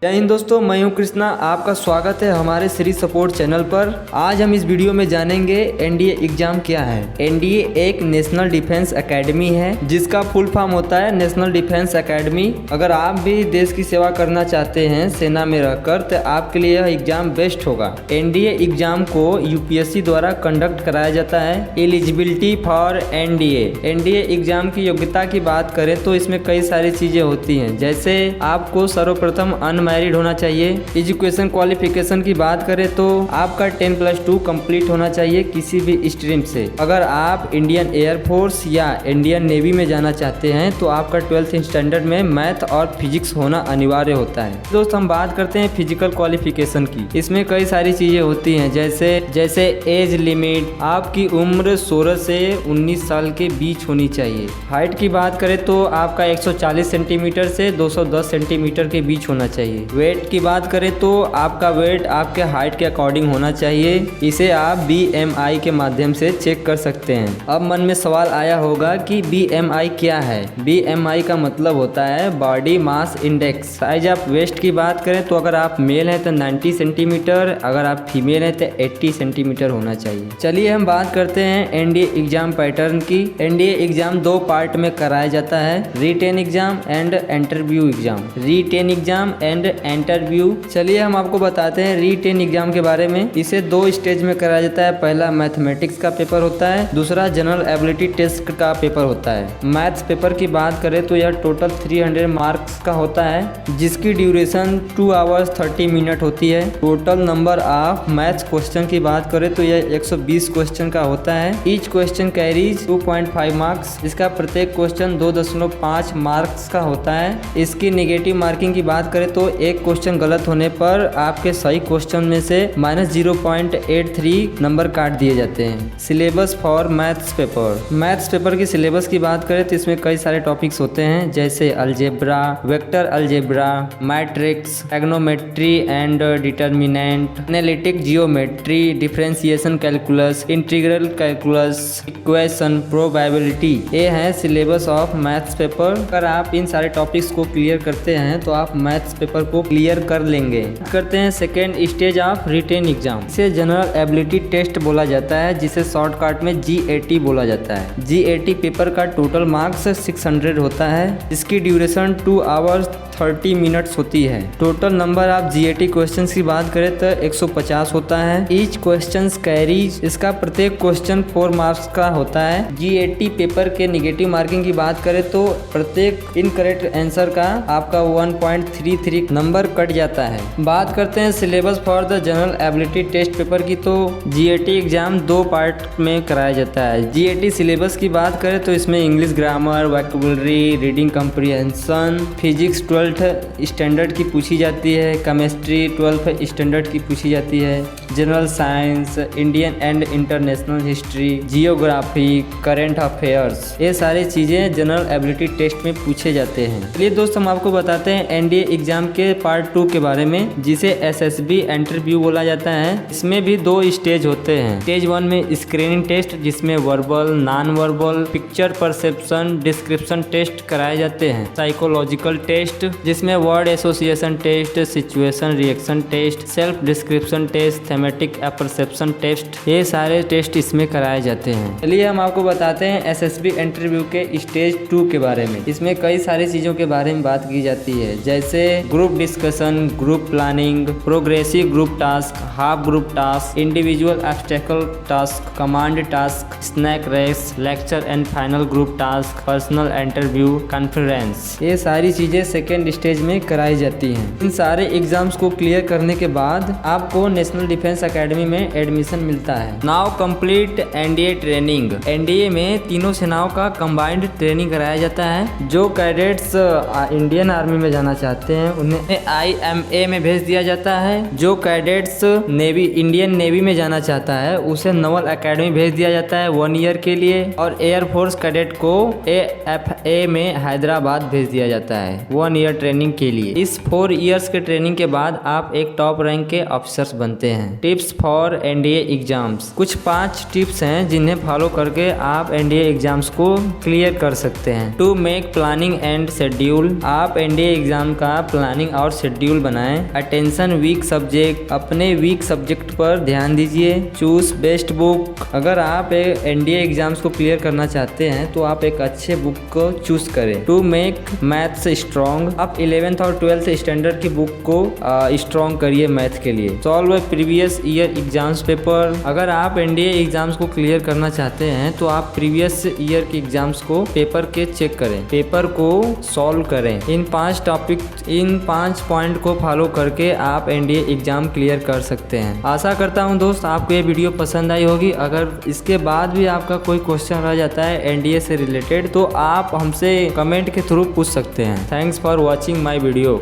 जय हिंद दोस्तों, मैं हूं कृष्णा। आपका स्वागत है हमारे श्री सपोर्ट चैनल पर। आज हम इस वीडियो में जानेंगे एनडीए एग्जाम क्या है। एनडीए एक नेशनल डिफेंस एकेडमी है जिसका फुल फॉर्म होता है नेशनल डिफेंस एकेडमी। अगर आप भी देश की सेवा करना चाहते हैं सेना में रहकर तो आपके लिए यह एग्जाम बेस्ट होगा। एनडीए एग्जाम को यूपीएससी द्वारा कंडक्ट कराया जाता है। Eligibility for NDA. NDA exam की योग्यता की बात करें तो इसमें कई सारी चीजें होती हैं, जैसे आपको सर्वप्रथम मैरिड होना चाहिए। एजुकेशन क्वालिफिकेशन की बात करें तो आपका 10+2 कंप्लीट होना चाहिए किसी भी स्ट्रीम से। अगर आप इंडियन एयरफोर्स या इंडियन नेवी में जाना चाहते हैं तो आपका 12th स्टैंडर्ड में मैथ और फिजिक्स होना अनिवार्य होता है। दोस्त हम बात करते हैं फिजिकल क्वालिफिकेशन की। इसमें कई सारी चीजें होती हैं, जैसे एज लिमिट, आपकी उम्र 16 से 19 साल के बीच होनी चाहिए। हाइट की बात करें तो आपका 140 सेंटीमीटर से 210 सेंटीमीटर के बीच होना चाहिए। वेट की बात करें तो आपका वेट आपके हाइट के अकॉर्डिंग होना चाहिए। इसे आप BMI के माध्यम से चेक कर सकते हैं। अब मन में सवाल आया होगा कि BMI क्या है। BMI का मतलब होता है body mass index. Size of waist की बात करें तो अगर आप मेल हैं तो 90 सेंटीमीटर, अगर आप फीमेल हैं तो 80 सेंटीमीटर होना चाहिए। चलिए हम बात करते हैं एनडीए एग्जाम पैटर्न की। एनडीए एग्जाम 2 पार्ट में कराया जाता है, written exam and interview exam. Written exam and interview. चलिए हम आपको बताते हैं रिटेन एग्जाम के बारे में। इसे 2 स्टेज में कराया जाता है। पहला मैथमेटिक्स का पेपर होता है, दूसरा जनरल एबिलिटी टेस्ट का पेपर होता है। मैथ्स पेपर की बात करें तो यह टोटल 300 मार्क्स का होता है, जिसकी ड्यूरेशन 2 आवर्स 30 मिनट होती है। Total number of maths question की बात करें तो यह 120 क्वेश्चन का होता है। Each question carries 2.5 marks. इसका प्रत्येक क्वेश्चन 2.5 मार्क्स का होता है। इसकी नेगेटिव मार्किंग की बात करें तो एक क्वेश्चन गलत होने पर आपके सही क्वेश्चन में से -0.83 नंबर काट दिए जाते हैं। Syllabus for maths paper. Maths paper की सिलेबस की बात करें तो इसमें कई सारे टॉपिक्स होते हैं, जैसे algebra, vector algebra, matrix, trigonometry and determinant, analytic geometry, differentiation calculus, integral calculus, equation, probability. ये है सिलेबस ऑफ मैथ्स पेपर। अगर आप इन सारे टॉपिक्स को क्लियर करते हैं तो आप मैथ्स पेपर को क्लियर कर लेंगे। करते हैं second stage of written exam. इसे जनरल एबिलिटी टेस्ट बोला जाता है, जिसे शॉर्टकट में GAT बोला जाता है। GAT पेपर का टोटल मार्क्स 600 होता है। इसकी ड्यूरेशन 2 आवर्स 30 मिनट्स होती है। Total number of GAT questions की बात करें तो 150 होता है। Each question carries. इसका प्रत्येक क्वेश्चन 4 मार्क्स का होता है। GAT पेपर के नेगेटिव मार्किंग की बात करें तो प्रत्येक इनकरेक्ट आंसर का आपका 1.33 नंबर कट जाता है। बात करते हैं syllabus for the general ability test paper की, तो GAT एग्जाम 2 पार्ट में कराया जाता है। GAT सिलेबस की बात करें तो इसमें English grammar, vocabulary, reading comprehension, physics 12th standard की पूछी जाती है, केमिस्ट्री 12th स्टैंडर्ड की पूछी जाती है, general science, Indian and international history, geography, current affairs. ये सारी चीजें जनरल एबिलिटी टेस्ट में पूछे जाते हैं। चलिए दोस्त हम आपको बताते हैं एनडीए एग्जाम के पार्ट 2 के बारे में, जिसे SSB इंटरव्यू बोला जाता है। इसमें भी 2 स्टेज होते हैं। स्टेज 1 में स्क्रीनिंग टेस्ट, जिसमें verbal, non verbal, picture perception, description test कराए जाते हैं। साइकोलॉजिकल टेस्ट, जिसमें word association test, situation reaction test, self description test, thematic perception test, ये सारे टेस्ट इसमें कराए जाते हैं। चलिए हम आपको बताते हैं SSB इंटरव्यू के स्टेज 2 के बारे में। इसमें कई सारी चीजों के बारे में बात की जाती है, जैसे group discussion, group planning, progressive group task, half group task, individual obstacle task, command task, snake race, lecture and final group task, personal interview, conference. ये सारी चीजें सेकेंड स्टेज में कराई जाती हैं। इन सारे एग्जाम्स को क्लियर करने के बाद आपको नेशनल डिफेंस एकेडमी में एडमिशन मिलता है। Now complete NDA training. NDA में तीनों सेनाओं का कंबाइंड ट्रेनिंग कराया जाता है। जो कैडेट्स इंडियन आर्मी में जाना चाहते हैं उन्हें IMA में भेज दिया जाता है। जो कैडेट्स इंडियन नेवी में जाना चाहता है उसे नवल एकेडमी भेज दिया जाता है 1 ईयर के लिए, और एयरफोर्स कैडेट को AFA में हैदराबाद भेज दिया जाता है 1 ईयर ईयर ट्रेनिंग के लिए। इस 4 इयर्स के ट्रेनिंग के बाद आप एक टॉप रैंक के ऑफिसर्स बनते हैं। Tips for NDA exams. कुछ 5 टिप्स हैं जिन्हें फॉलो करके आप एनडीए एग्जाम्स को क्लियर कर सकते हैं। To make planning and schedule. आप एनडीए एग्जाम का प्लानिंग और शेड्यूल बनाएं। Attention weak subject. अपने वीक सब्जेक्ट पर ध्यान दीजिए। Choose best book. अगर आप एनडीए एग्जाम्स को क्लियर करना चाहते हैं तो आप एक अच्छे बुक को चूज करें। To make maths strong. आप 11th और 12th स्टैंडर्ड की बुक को स्ट्रॉन्ग करिए मैथ के लिए। Solve previous year exams paper. अगर आप एनडीए एग्जाम्स को क्लियर करना चाहते हैं तो आप प्रीवियस ईयर के एग्जाम्स को पेपर के चेक करें, पेपर को सॉल्व करें। इन 5 पॉइंट को फॉलो करके आप एनडीए एग्जाम क्लियर कर सकते हैं। आशा करता हूं दोस्त आपको ये वीडियो पसंद आई होगी। अगर इसके बाद भी आपका कोई क्वेश्चन रह जाता है एनडीए से रिलेटेड तो आप हमसे कमेंट के थ्रू पूछ सकते हैं। Thanks for watching my video.